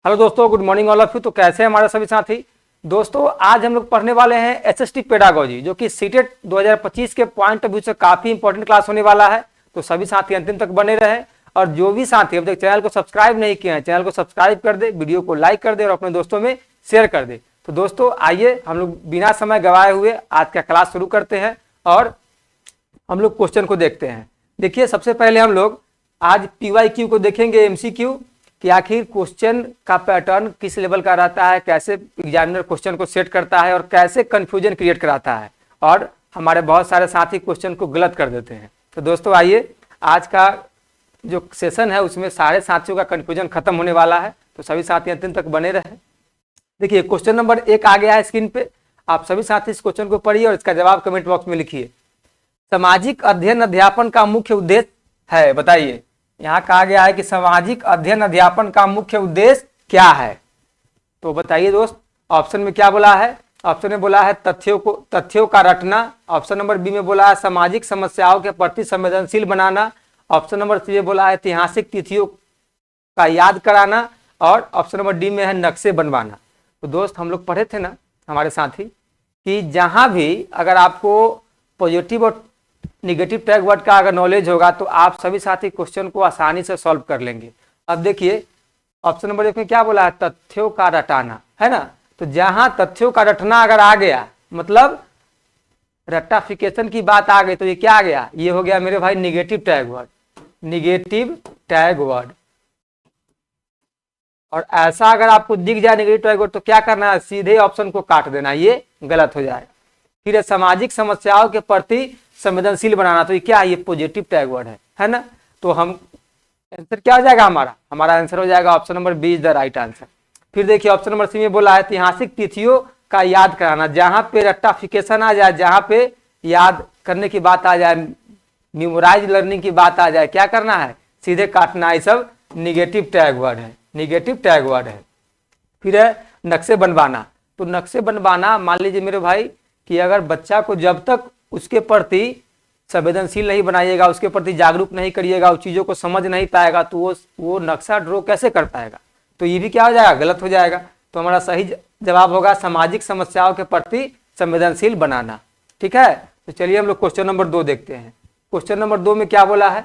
Hello दोस्तों, good morning all of you. तो कैसे हैं हमारे सभी साथी दोस्तों। आज हम लोग पढ़ने वाले हैं एसएसटी पेडागोजी, जो कि सीटेट 2025 के पॉइंट ऑफ व्यू से काफी इंपॉर्टेंट क्लास होने वाला है। तो सभी साथी अंतिम तक बने रहे, और जो भी साथी अब तक चैनल को सब्सक्राइब नहीं किए हैं, चैनल को सब्सक्राइब कर दे, वीडियो को लाइक कर दे और अपने दोस्तों में शेयर कर दे। तो दोस्तों आइए हम लोग बिना समय गवाए हुए आज का क्लास शुरू करते हैं और हम लोग क्वेश्चन को देखते हैं। देखिए, सबसे पहले हम लोग आज PYQ को देखेंगे, MCQ, कि आखिर क्वेश्चन का पैटर्न किस लेवल का रहता है, कैसे एग्जामिनर क्वेश्चन को सेट करता है और कैसे कंफ्यूजन क्रिएट कराता है, और हमारे बहुत सारे साथी क्वेश्चन को गलत कर देते हैं। तो दोस्तों आइए, आज का जो सेशन है उसमें सारे साथियों का कंफ्यूजन खत्म होने वाला है। तो सभी साथी अंतिम तक बने रहे। देखिए, क्वेश्चन नंबर 1 आ गया है स्क्रीन पे। आप सभी साथी इस क्वेश्चन को पढ़िए और इसका जवाब कमेंट बॉक्स में लिखिए। सामाजिक अध्ययन अध्यापन का मुख्य उद्देश्य है, बताइए। यहाँ कहा गया है कि सामाजिक अध्ययन अध्यापन का मुख्य उद्देश्य क्या है। तो बताइए दोस्त, ऑप्शन में क्या बोला है? ऑप्शन में बोला है तथ्यों का रटना। ऑप्शन नंबर बी में बोला है सामाजिक समस्याओं के प्रति संवेदनशील बनाना। ऑप्शन नंबर सी में बोला है ऐतिहासिक तिथियों का याद कराना। और ऑप्शन नंबर डी में है नक्शे बनवाना। तो दोस्त, हम लोग पढ़े थे ना हमारे साथी कि जहां भी अगर आपको पॉजिटिव और निगेटिव टैग वर्ड का अगर नॉलेज होगा तो आप सभी साथी क्वेश्चन को आसानी से सॉल्व कर लेंगे। अब देखिए, ऑप्शन नंबर 1 में क्या बोला है? तथ्यों का रटाना, है ना। तो जहां तथ्यों का रटना अगर आ गया, मतलब रट्टाफिकेशन की बात आ गई, तो ये क्या आ गया? ये हो गया मेरे भाई negative tag word, negative tag word. और ऐसा अगर आपको दिख जाए निगेटिव टैग वर्ड, तो क्या करना है? सीधे ऑप्शन को काट देना, ये गलत हो जाएगा। फिर सामाजिक समस्याओं के प्रति संवेदनशील बनाना, तो ये क्या है? ये पॉजिटिव टैग वर्ड है ना। तो हम आंसर क्या हो जाएगा? हमारा आंसर हो जाएगा option number B is the right answer. फिर देखिए, ऑप्शन नंबर सी में बोला है ऐतिहासिक तिथियों का याद कराना। जहां पे रट्टाफिकेशन आ जाए, जहां पे याद करने की बात आ जाए, मेमोराइज लर्निंग की बात आ जाए, क्या करना है? सीधे काटना। ये सब निगेटिव टैग वर्ड है, निगेटिव टैग वर्ड है। फिर है नक्शे बनवाना। तो नक्शे बनवाना, मान लीजिए मेरे भाई कि अगर बच्चा को जब तक उसके प्रति संवेदनशील नहीं बनाइएगा, उसके प्रति जागरूक नहीं करिएगा, उस चीज़ों को समझ नहीं पाएगा, तो वो नक्शा ड्रॉ कैसे कर पाएगा? तो ये भी क्या हो जाएगा? गलत हो जाएगा। तो हमारा सही जवाब होगा सामाजिक समस्याओं के प्रति संवेदनशील बनाना। ठीक है, तो चलिए हम लोग क्वेश्चन नंबर 2 देखते हैं। क्वेश्चन नंबर 2 में क्या बोला है?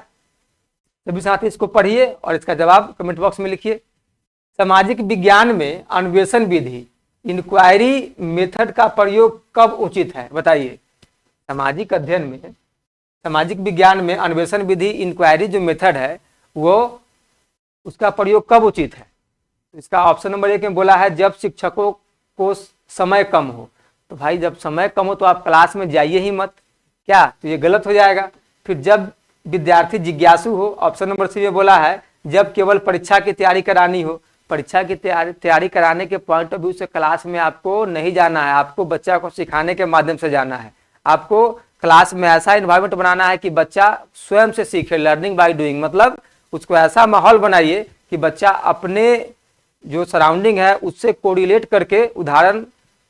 सभी साथी इसको पढ़िए और इसका जवाब कमेंट बॉक्स में लिखिए। सामाजिक विज्ञान में अन्वेषण विधि, इंक्वायरी मेथड का प्रयोग कब उचित है? बताइए। सामाजिक अध्ययन में, सामाजिक विज्ञान में अन्वेषण विधि, इंक्वायरी जो मेथड है, वो उसका प्रयोग कब उचित है? इसका ऑप्शन नंबर 1 में बोला है जब शिक्षकों को समय कम हो। तो भाई जब समय कम हो तो आप क्लास में जाइए ही मत, क्या? तो ये गलत हो जाएगा। फिर जब विद्यार्थी जिज्ञासु हो। ऑप्शन नंबर सी में बोला है जब केवल परीक्षा की तैयारी करानी हो। परीक्षा की तैयारी कराने के पॉइंट ऑफ व्यू से क्लास में आपको नहीं जाना है, आपको बच्चा को सिखाने के माध्यम से जाना है। आपको क्लास में ऐसा इन्वायरमेंट बनाना है कि बच्चा स्वयं से सीखे, लर्निंग बाय डूइंग। मतलब उसको ऐसा माहौल बनाइए कि बच्चा अपने जो सराउंडिंग है उससे कोरिलेट करके उदाहरण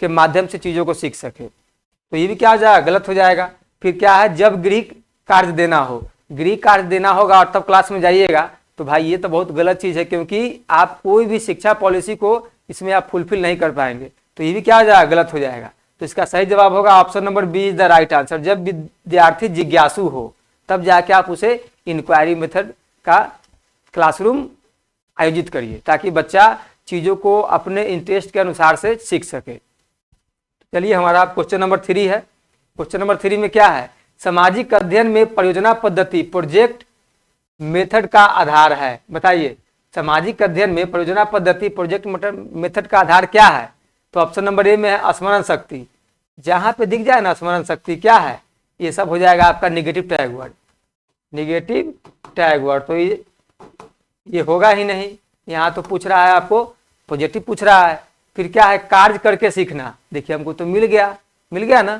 के माध्यम से चीज़ों को सीख सके। तो ये भी क्या हो जाएगा? गलत हो जाएगा। फिर क्या है? जब गृह कार्य देना हो। गृह कार्य देना होगा और तब क्लास में जाइएगा, तो भाई ये तो बहुत गलत चीज़ है, क्योंकि आप कोई भी शिक्षा पॉलिसी को इसमें आप फुलफिल नहीं कर पाएंगे। तो ये भी क्या हो जाएगा? गलत हो जाएगा। तो इसका सही जवाब होगा option number B is the right answer. जब विद्यार्थी जिज्ञासु हो तब जाके आप उसे इंक्वायरी मेथड का क्लासरूम आयोजित करिए, ताकि बच्चा चीज़ों को अपने इंटरेस्ट के अनुसार से सीख सके। चलिए, हमारा क्वेश्चन नंबर 3 है। क्वेश्चन नंबर 3 में क्या है? सामाजिक अध्ययन में परियोजना पद्धति, प्रोजेक्ट मेथड का आधार है। बताइए, सामाजिक अध्ययन में परियोजना पद्धति, प्रोजेक्ट मेथड का आधार क्या है? तो ऑप्शन नंबर ए में है स्मरण शक्ति। जहां पे दिख जाए ना स्मरण शक्ति, क्या है? ये सब हो जाएगा आपका negative tag word, negative tag word. तो ये होगा ही नहीं। यहाँ तो पूछ रहा है आपको पॉजिटिव पूछ रहा है। फिर क्या है? कार्य करके सीखना। देखिए, हमको तो मिल गया ना।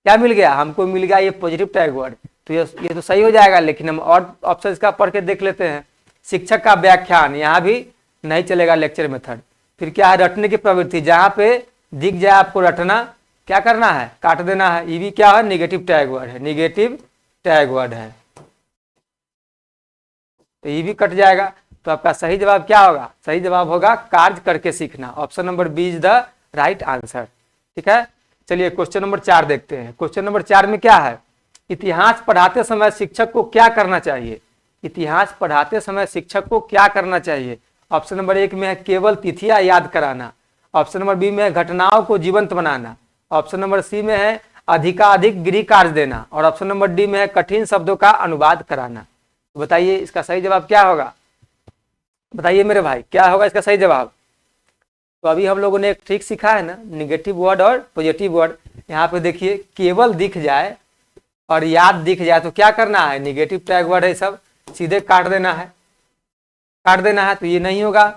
क्या मिल गया? हमको मिल गया ये पॉजिटिव टैग वर्ड। तो ये तो सही हो जाएगा। लेकिन हम और ऑप्शन इसका पढ़ के देख लेते हैं। शिक्षक का व्याख्यान, यहाँ भी नहीं चलेगा, लेक्चर मेथड। फिर क्या है? रटने की प्रवृत्ति। जहाँ पे दिख जाए आपको रटना, क्या करना है? काट देना है। ये भी क्या है? निगेटिव टैग वर्ड है, निगेटिव टैग वर्ड है। तो ये भी कट जाएगा। तो आपका सही जवाब क्या होगा? सही जवाब होगा कार्य करके सीखना। Option number B is the right answer. ठीक है, चलिए क्वेश्चन नंबर 4 देखते हैं। क्वेश्चन नंबर 4 में क्या है? इतिहास पढ़ाते समय शिक्षक को क्या करना चाहिए? इतिहास पढ़ाते समय शिक्षक को क्या करना चाहिए? ऑप्शन नंबर 1 में है केवल तिथियां याद कराना। ऑप्शन नंबर बी में है घटनाओं को जीवंत बनाना। ऑप्शन नंबर सी में है अधिकाधिक गृह कार्य देना। और ऑप्शन नंबर डी में है कठिन शब्दों का अनुवाद कराना। तो बताइए इसका सही जवाब क्या होगा? बताइए मेरे भाई, क्या होगा इसका सही जवाब? तो अभी हम लोगों ने एक ट्रिक सीखा है ना, निगेटिव वर्ड और पॉजिटिव वर्ड। यहाँ पे देखिए, केवल दिख जाए और याद दिख जाए तो क्या करना है? निगेटिव टैग वर्ड है, सब सीधे काट देना है, काट देना है, तो ये नहीं होगा।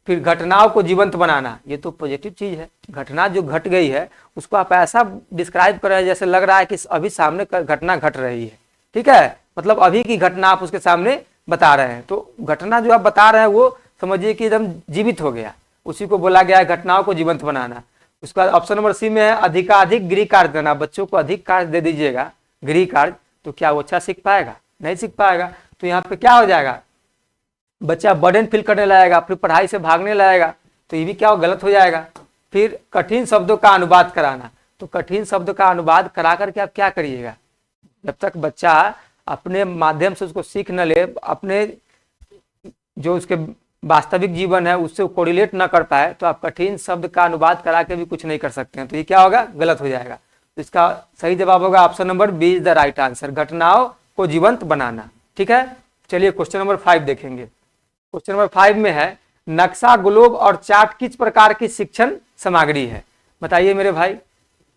फिर घटनाओं को जीवंत बनाना, ये तो पॉजिटिव चीज है। घटना जो घट गई है उसको आप ऐसा डिस्क्राइब कर रहे हैं जैसे लग रहा है कि अभी सामने घटना घट रही है। ठीक है, मतलब अभी की घटना आप उसके सामने बता रहे हैं। तो घटना जो आप बता रहे हैं वो समझिए कि एकदम जीवित हो गया, उसी को बोला गया है घटनाओं को जीवंत बनाना। उसका ऑप्शन नंबर सी में है अधिकाधिक गृह कार्य देना। बच्चों को अधिक कार्य दे दीजिएगा, गृह कार्य, तो क्या वो अच्छा सीख पाएगा? नहीं सीख पाएगा। तो यहाँ पे क्या हो जाएगा? बच्चा बर्डन फील करने लगेगा, फिर पढ़ाई से भागने लगेगा, तो ये भी क्या गलत हो जाएगा। फिर कठिन शब्दों का अनुवाद कराना, तो कठिन शब्द का अनुवाद करा करके आप क्या करिएगा? जब तक बच्चा अपने माध्यम से उसको सीख न ले, अपने जो उसके वास्तविक जीवन है उससे कोरिलेट ना कर पाए, तो आप कठिन शब्द का अनुवाद करा के भी कुछ नहीं कर सकते हैं। तो ये क्या होगा? गलत हो जाएगा। तो इसका सही जवाब होगा option number B is the right answer, घटनाओं को जीवंत बनाना। ठीक है, चलिए क्वेश्चन नंबर 5 देखेंगे। क्वेश्चन नंबर 5 में है नक्शा, ग्लोब और चार्ट किस प्रकार की शिक्षण सामग्री है? बताइए मेरे भाई,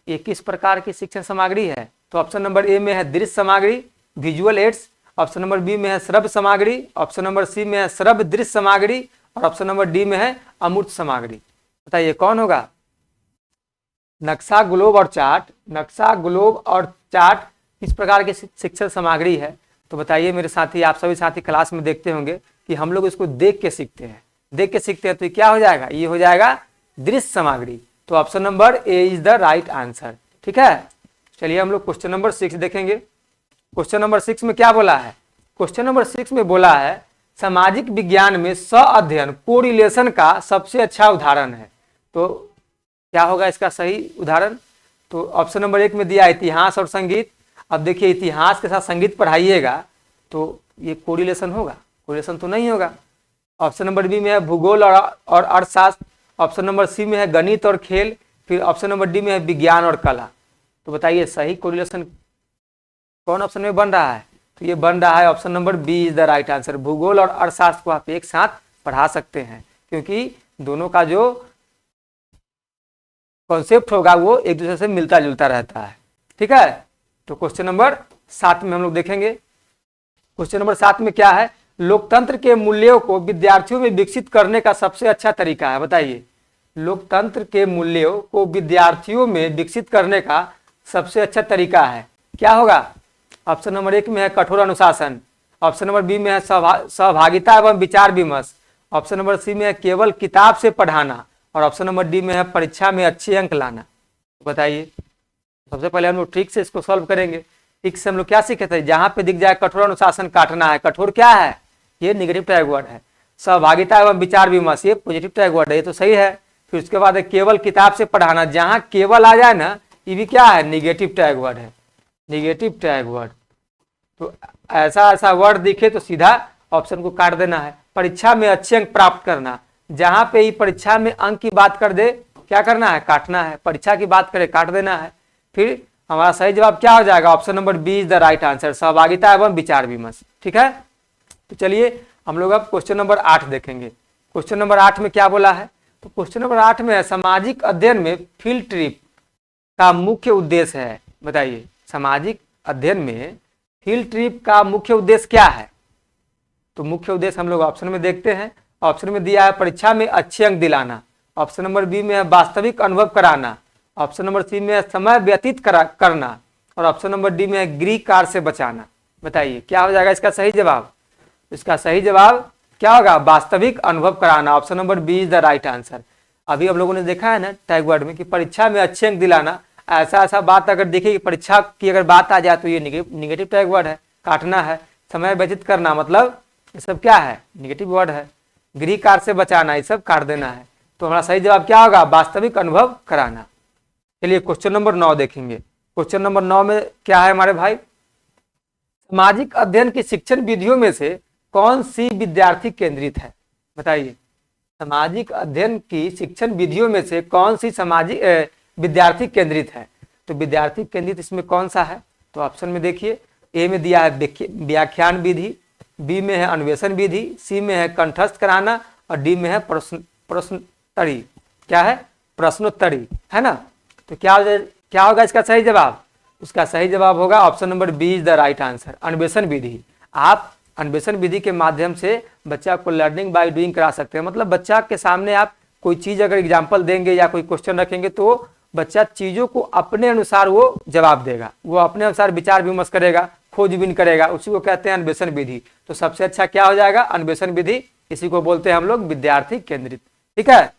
ये किस प्रकार की शिक्षण सामग्री है? तो ऑप्शन नंबर ए में है दृश्य सामग्री, visual aids. Option number B में है श्रव्य सामग्री। ऑप्शन नंबर सी में है श्रव्य दृश्य सामग्री। और ऑप्शन नंबर डी में है अमूर्त सामग्री। बताइए कौन होगा? नक्शा, ग्लोब और चार्ट, नक्शा, ग्लोब और चार्ट किस प्रकार की शिक्षण सामग्री है? तो बताइए मेरे साथी, आप सभी साथी क्लास में देखते होंगे कि हम लोग इसको देख के सीखते हैं, देख के सीखते हैं। तो ये क्या हो जाएगा? ये हो जाएगा दृश्य सामग्री। तो option number A is the right answer. ठीक है, चलिए हम लोग क्वेश्चन नंबर 6 देखेंगे। क्वेश्चन नंबर 6 में क्या बोला है? क्वेश्चन नंबर 6 में बोला है सामाजिक विज्ञान में सह अध्ययन, कोरिलेशन का सबसे अच्छा उदाहरण है। तो क्या होगा इसका सही उदाहरण? तो ऑप्शन नंबर 1 में दिया इतिहास और संगीत। अब देखिए, इतिहास के साथ संगीत पढ़ाइएगा तो ये कोरिलेशन होगा? कोरिलेशन तो नहीं होगा। ऑप्शन नंबर बी में है भूगोल और अर्थशास्त्र। ऑप्शन नंबर सी में है गणित और खेल। फिर ऑप्शन नंबर डी में है विज्ञान और कला। तो बताइए सही कोरिलेशन कौन ऑप्शन में बन रहा है? तो ये बन रहा है option number B is the right answer. भूगोल और अर्थशास्त्र को आप एक साथ पढ़ा सकते हैं, क्योंकि दोनों का जो कॉन्सेप्ट होगा वो एक दूसरे से मिलता जुलता रहता है। ठीक है, तो क्वेश्चन नंबर 7 में हम लोग देखेंगे। क्वेश्चन नंबर 7 में क्या है? लोकतंत्र के मूल्यों को विद्यार्थियों में विकसित करने का सबसे अच्छा तरीका है। बताइए, लोकतंत्र के मूल्यों को विद्यार्थियों में विकसित करने का सबसे अच्छा तरीका है, क्या होगा? ऑप्शन नंबर 1 में है कठोर अनुशासन। ऑप्शन नंबर बी में है सहभागिता एवं विचार विमर्श। ऑप्शन नंबर सी में है केवल किताब से पढ़ाना। और ऑप्शन नंबर डी में है परीक्षा में अच्छे अंक लाना। बताइए, सबसे पहले हम लोग ट्रिक से इसको सॉल्व करेंगे। ट्रिक से हम लोग क्या सीखे थे? जहां पे दिख जाए कठोर अनुशासन काटना है। कठोर क्या है? ये निगेटिव टैग वर्ड है। सहभागिता एवं विचार विमर्श ये पॉजिटिव टैग वर्ड है, ये तो सही है। फिर उसके बाद केवल किताब से पढ़ाना, जहां केवल आ जाए ना, ये भी क्या है? निगेटिव टैग वर्ड है, निगेटिव टैग वर्ड। तो ऐसा ऐसा वर्ड दिखे तो सीधा ऑप्शन को काट देना है। परीक्षा में अच्छे अंक प्राप्त करना, जहां पे ही परीक्षा में अंक की बात कर दे क्या करना है? काटना है। परीक्षा की बात करे काट देना है। फिर हमारा सही जवाब क्या हो जाएगा? Option number B is the right answer, सहभागिता एवं विचार विमर्श। ठीक है, तो चलिए हम लोग अब क्वेश्चन नंबर 8 देखेंगे। क्वेश्चन नंबर 8 में क्या बोला है? तो क्वेश्चन नंबर 8 में है सामाजिक अध्ययन में फील्ड ट्रिप का मुख्य उद्देश्य है। बताइए, सामाजिक अध्ययन में फील्ड ट्रिप का मुख्य उद्देश्य क्या है? तो मुख्य उद्देश्य हम लोग ऑप्शन में देखते हैं। ऑप्शन में दिया है परीक्षा में अच्छे अंक दिलाना। ऑप्शन नंबर बी में है वास्तविक अनुभव कराना। ऑप्शन नंबर सी में है समय व्यतीत करना। और ऑप्शन नंबर डी में है गृह कार्य से बचाना। बताइए क्या हो जाएगा इसका सही जवाब? इसका सही जवाब क्या होगा? वास्तविक अनुभव कराना। Option number B is the right answer. अभी हम लोगों ने देखा है ना टैग वर्ड में कि परीक्षा में अच्छे अंक दिलाना, ऐसा ऐसा बात अगर देखिए कि परीक्षा की अगर बात आ जाए तो ये निगेटिव टैग वर्ड है, काटना है। समय व्यतीत करना मतलब ये सब क्या है? निगेटिव वर्ड है। गृह कार्य से बचाना, ये सब काट देना है। तो हमारा सही जवाब क्या होगा? वास्तविक अनुभव कराना। चलिए क्वेश्चन नंबर 9 देखेंगे। क्वेश्चन नंबर 9 में क्या है हमारे भाई? सामाजिक अध्ययन की शिक्षण विधियों में से कौन सी विद्यार्थी केंद्रित है? बताइए, सामाजिक अध्ययन की शिक्षण विधियों में से कौन सी सामाजिक विद्यार्थी केंद्रित है? तो विद्यार्थी केंद्रित इसमें कौन सा है? तो ऑप्शन में देखिए, ए में दिया है व्याख्यान विधि, बी में है अन्वेषण विधि, सी में है कंठस्थ कराना और डी में है प्रश्नोत्तरी। क्या है? प्रश्नोत्तरी, है ना। तो क्या होगा इसका सही जवाब? उसका सही जवाब होगा option number B is the right answer, अन्वेषण विधि। आप अन्वेषण विधि के माध्यम से बच्चा को लर्निंग बाय डूइंग करा सकते हैं। मतलब बच्चा के सामने आप कोई चीज अगर एग्जाम्पल देंगे या कोई क्वेश्चन रखेंगे तो बच्चा चीजों को अपने अनुसार वो जवाब देगा, वो अपने अनुसार विचार विमर्श करेगा, खोजबीन करेगा, उसी को कहते हैं अन्वेषण विधि। तो सबसे अच्छा क्या हो जाएगा? अन्वेषण विधि। इसी को बोलते हैं हम लोग विद्यार्थी केंद्रित, ठीक है।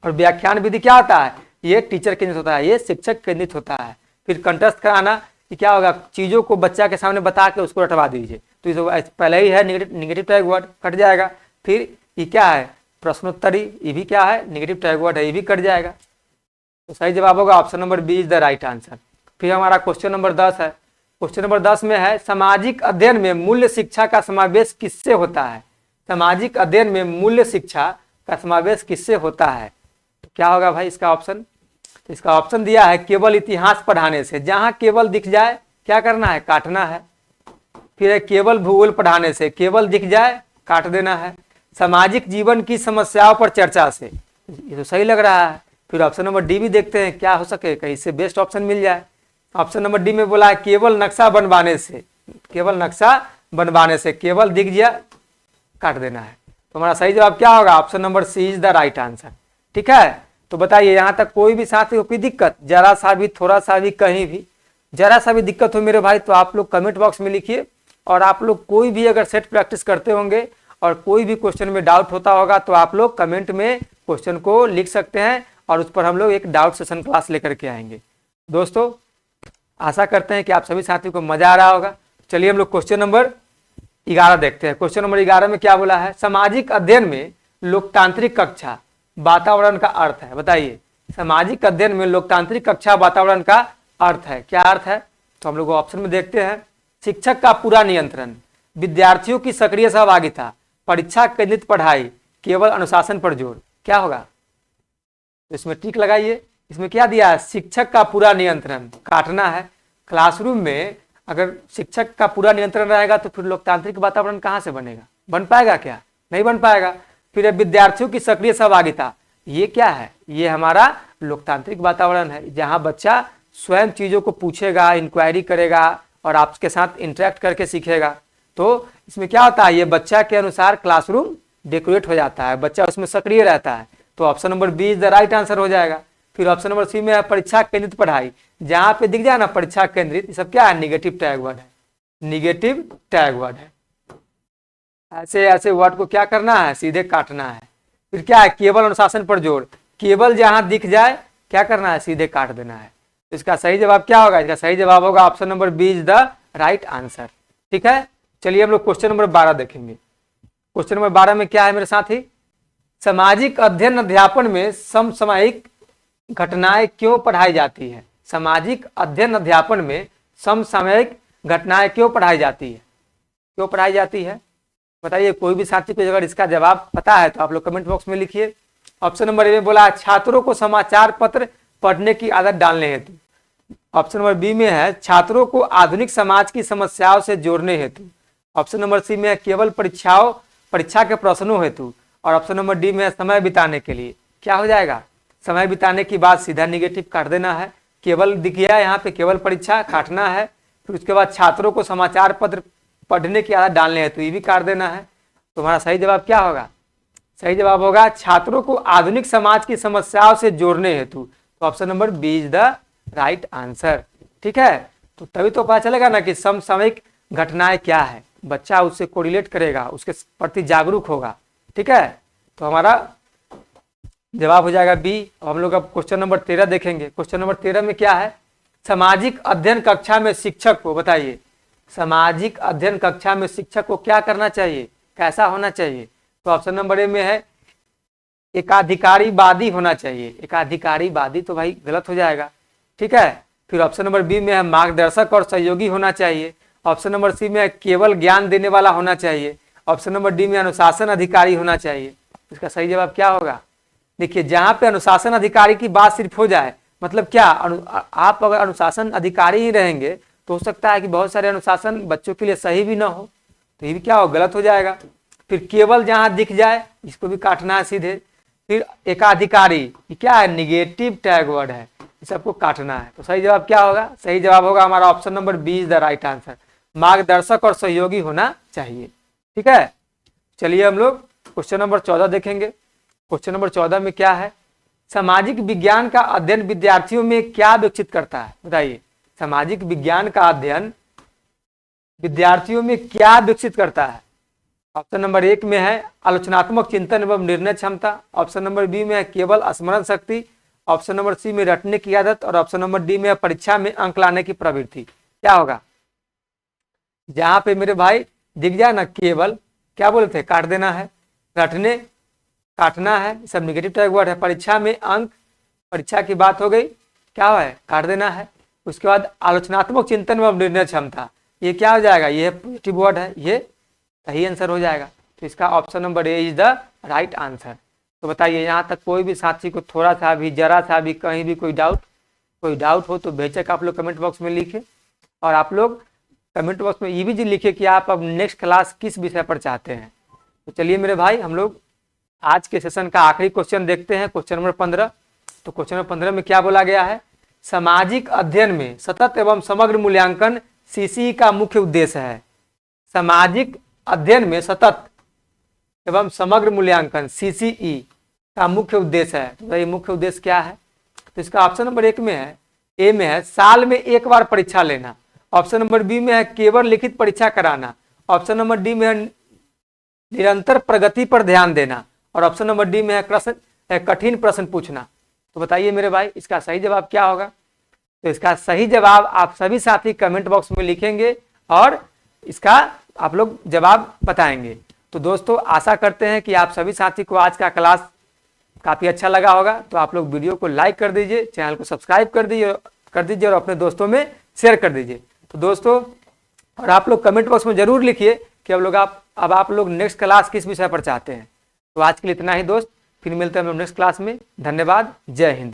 और व्याख्यान विधि क्या होता है? ये टीचर केंद्रित होता है, ये शिक्षक केंद्रित होता है। फिर कंठस्थ कराना, ये क्या होगा? चीजों को बच्चा के सामने बता के उसको रटवा दीजिए, तो ये पहले ही है निगेटिव टैग वर्ड, कट जाएगा। फिर ये क्या है? प्रश्नोत्तरी, ये भी क्या है? निगेटिव टैग वर्ड है, ये भी कट जाएगा। तो सही जवाब होगा option number B is the right answer. फिर हमारा क्वेश्चन नंबर 10 है। क्वेश्चन नंबर 10 में है सामाजिक अध्ययन में मूल्य शिक्षा का समावेश किससे होता है? सामाजिक अध्ययन में मूल्य शिक्षा का समावेश किससे होता है? तो क्या होगा भाई इसका ऑप्शन? तो इसका ऑप्शन दिया है केवल इतिहास पढ़ाने से। जहां केवल दिख जाए क्या करना है? काटना है। फिर केवल भूगोल पढ़ाने से, केवल दिख जाए काट देना है। सामाजिक जीवन की समस्याओं पर चर्चा से, ये तो सही लग रहा है। फिर ऑप्शन नंबर डी भी देखते हैं क्या हो सके, कहीं से बेस्ट ऑप्शन मिल जाए। ऑप्शन नंबर डी में बोला है केवल नक्शा बनवाने से, केवल नक्शा बनवाने से, केवल दिख गया काट देना है। तो हमारा सही जवाब क्या होगा? Option number C is the right answer, ठीक है। तो बताइए यहाँ तक कोई भी साथी को कोई दिक्कत, जरा सा भी, थोड़ा सा भी, कहीं भी जरा सा भी दिक्कत हो मेरे भाई तो आप लोग कमेंट बॉक्स में लिखिए। और आप लोग कोई भी अगर सेट प्रैक्टिस करते होंगे और कोई भी क्वेश्चन में डाउट होता होगा तो आप लोग कमेंट में क्वेश्चन को लिख सकते हैं और उस पर हम लोग एक डाउट सेशन क्लास लेकर के आएंगे। दोस्तों आशा करते हैं कि आप सभी साथियों को मजा आ रहा होगा। चलिए हम लोग क्वेश्चन नंबर 11 देखते हैं। क्वेश्चन नंबर 11 में क्या बोला है? सामाजिक अध्ययन में लोकतांत्रिक कक्षा वातावरण का अर्थ है। बताइए, सामाजिक अध्ययन में लोकतांत्रिक कक्षा वातावरण का अर्थ है, क्या अर्थ है? तो हम लोग ऑप्शन में देखते हैं, शिक्षक का पूरा नियंत्रण, विद्यार्थियों की सक्रिय सहभागिता, परीक्षा केंद्रित पढ़ाई, केवल अनुशासन पर जोर। क्या होगा? तो इसमें टिक लगाइए। इसमें क्या दिया है? शिक्षक का पूरा नियंत्रण, काटना है। क्लासरूम में अगर शिक्षक का पूरा नियंत्रण रहेगा तो फिर लोकतांत्रिक वातावरण कहाँ से बनेगा? बन पाएगा क्या? नहीं बन पाएगा। फिर विद्यार्थियों की सक्रिय सहभागिता, ये क्या है? ये हमारा लोकतांत्रिक वातावरण है, जहाँ बच्चा स्वयं चीजों को पूछेगा, इंक्वायरी करेगा और आपके साथ इंटरेक्ट करके सीखेगा। तो इसमें क्या होता है? ये बच्चा के अनुसार क्लासरूम डेकोरेट हो जाता है, बच्चा उसमें सक्रिय रहता है। तो option number B is the right answer हो जाएगा। फिर ऑप्शन नंबर सी में है परीक्षा केंद्रित पढ़ाई, जहां पे दिख जाए ना परीक्षा केंद्रित, ये सब क्या है? निगेटिव टैग वर्ड है, निगेटिव टैग वर्ड है। ऐसे ऐसे वर्ड को क्या करना है? सीधे काटना है। फिर क्या है? केवल अनुशासन पर जोर, केवल जहां दिख जाए क्या करना है? सीधे काट देना है। तो इसका सही जवाब क्या होगा? इसका सही जवाब होगा option number B is the right answer, ठीक है। चलिए हम लोग क्वेश्चन नंबर 12 देखेंगे। क्वेश्चन नंबर 12 में क्या है मेरे साथी? सामाजिक अध्ययन अध्यापन में समसामयिक घटनाएं क्यों पढ़ाई जाती है? सामाजिक अध्ययन अध्यापन में समसामयिक घटनाएं क्यों पढ़ाई जाती है? क्यों पढ़ाई जाती है? बताइए, कोई भी साथी को अगर इसका जवाब पता है तो आप लोग कमेंट बॉक्स में लिखिए। ऑप्शन नंबर ए में बोला छात्रों को समाचार पत्र पढ़ने की आदत डालने हेतु। ऑप्शन नंबर बी में है छात्रों को आधुनिक समाज की समस्याओं से जोड़ने हेतु। ऑप्शन नंबर सी में है केवल परीक्षा के प्रश्नों हेतु। और ऑप्शन नंबर डी में है समय बिताने के लिए। क्या हो जाएगा? समय बिताने की बात सीधा निगेटिव काट देना है। केवल दिख गया यहाँ पे, केवल परीक्षा काटना है। फिर उसके बाद छात्रों को समाचार पत्र पढ़ने की आदत डालने हेतु, ये भी काट देना है। तो हमारा सही जवाब क्या होगा? सही जवाब होगा छात्रों को आधुनिक समाज की समस्याओं से जोड़ने हेतु। तो option number B is the right answer, ठीक है। तो तभी तो पता चलेगा ना कि समसामयिक घटनाएं क्या है, बच्चा उससे कोरिलेट करेगा, उसके प्रति जागरूक होगा, ठीक है। तो हमारा जवाब हो जाएगा बी। अब हम लोग अब क्वेश्चन नंबर 13 देखेंगे। क्वेश्चन नंबर 13 में क्या है? सामाजिक अध्ययन कक्षा में शिक्षक को, बताइए, सामाजिक अध्ययन कक्षा में शिक्षक को क्या करना चाहिए, कैसा होना चाहिए? तो ऑप्शन नंबर ए में है एकाधिकारीवादी होना चाहिए। एकाधिकारीवादी तो भाई गलत हो जाएगा, ठीक है। फिर ऑप्शन नंबर बी में है मार्गदर्शक और सहयोगी होना चाहिए। ऑप्शन नंबर सी में है केवल ज्ञान देने वाला होना चाहिए। ऑप्शन नंबर डी में अनुशासन अधिकारी होना चाहिए। इसका सही जवाब क्या होगा? देखिए, जहां पे अनुशासन अधिकारी की बात सिर्फ हो जाए, मतलब क्या, आप अगर अनुशासन अधिकारी ही रहेंगे तो हो सकता है कि बहुत सारे अनुशासन बच्चों के लिए सही भी ना हो, तो ये भी क्या हो, गलत हो जाएगा। फिर केवल जहां दिख जाए, इसको भी काटना है सीधे। फिर एकाधिकारी, ये क्या है, निगेटिव टैग वर्ड है, इस सबको काटना है। तो सही जवाब क्या होगा? सही जवाब होगा हमारा option number B is the right answer, मार्गदर्शक और सहयोगी होना चाहिए, ठीक है। चलिए हम लोग क्वेश्चन नंबर 14 देखेंगे। क्वेश्चन नंबर 14 में क्या है, सामाजिक विज्ञान का अध्ययन विद्यार्थियों में क्या विकसित करता है? बताइए, सामाजिक विज्ञान का अध्ययन विद्यार्थियों में क्या विकसित करता है? ऑप्शन नंबर 1 में है आलोचनात्मक चिंतन एवं निर्णय क्षमता। ऑप्शन नंबर बी में है केवल स्मरण शक्ति। ऑप्शन नंबर सी में रटने की आदत। और ऑप्शन नंबर डी में है परीक्षा में अंक लाने की प्रवृत्ति। क्या होगा? जहां पे मेरे भाई दिख जाए ना केवल, क्या बोले थे, काट देना है। रटने, काटना है, सब निगेटिव टैग वर्ड है। परीक्षा में अंक, परीक्षा की बात हो गई, क्या है, काट देना है। उसके बाद आलोचनात्मक चिंतन व निर्णय क्षमता, ये क्या हो जाएगा, ये पॉजिटिव वर्ड है, ये सही आंसर हो जाएगा। तो इसका option number A is the right answer. तो बताइए, यहाँ तक कोई भी साथी को थोड़ा सा भी, जरा सा भी, कहीं भी कोई डाउट हो तो बेशक आप लोग कमेंट बॉक्स में लिखे। और आप लोग कमेंट बॉक्स में ये भी लिखे कि आप अब नेक्स्ट क्लास किस विषय पर चाहते हैं। तो चलिए मेरे भाई, हम लोग आज के सेशन का आखिरी क्वेश्चन देखते हैं, क्वेश्चन नंबर 15। तो क्वेश्चन नंबर 15 में क्या बोला गया है, सामाजिक अध्ययन में सतत एवं समग्र मूल्यांकन सीसीई का मुख्य उद्देश्य है। सामाजिक अध्ययन में सतत एवं समग्र मूल्यांकन सीसीई का मुख्य उद्देश्य है। तो ये मुख्य उद्देश्य क्या है? तो इसका ऑप्शन नंबर 1 में है, ए में है साल में एक बार परीक्षा लेना। ऑप्शन नंबर बी में है केवल लिखित परीक्षा कराना। ऑप्शन नंबर डी में है निरंतर प्रगति पर ध्यान देना। और ऑप्शन नंबर डी में है कठिन प्रश्न पूछना। तो बताइए मेरे भाई, इसका सही जवाब क्या होगा? तो इसका सही जवाब आप सभी साथी कमेंट बॉक्स में लिखेंगे और इसका आप लोग जवाब बताएंगे। तो दोस्तों, आशा करते हैं कि आप सभी साथी को आज का क्लास काफ़ी अच्छा लगा होगा। तो आप लोग वीडियो को लाइक कर दीजिए, चैनल को सब्सक्राइब कर दीजिए और अपने दोस्तों में शेयर कर दीजिए। तो दोस्तों, और आप लोग कमेंट बॉक्स में जरूर लिखिए कि अब आप लोग नेक्स्ट क्लास किस विषय पर चाहते हैं। तो आज के लिए इतना ही दोस्त, फिर मिलते हैं हम लोग नेक्स्ट क्लास में। धन्यवाद, जय हिंद।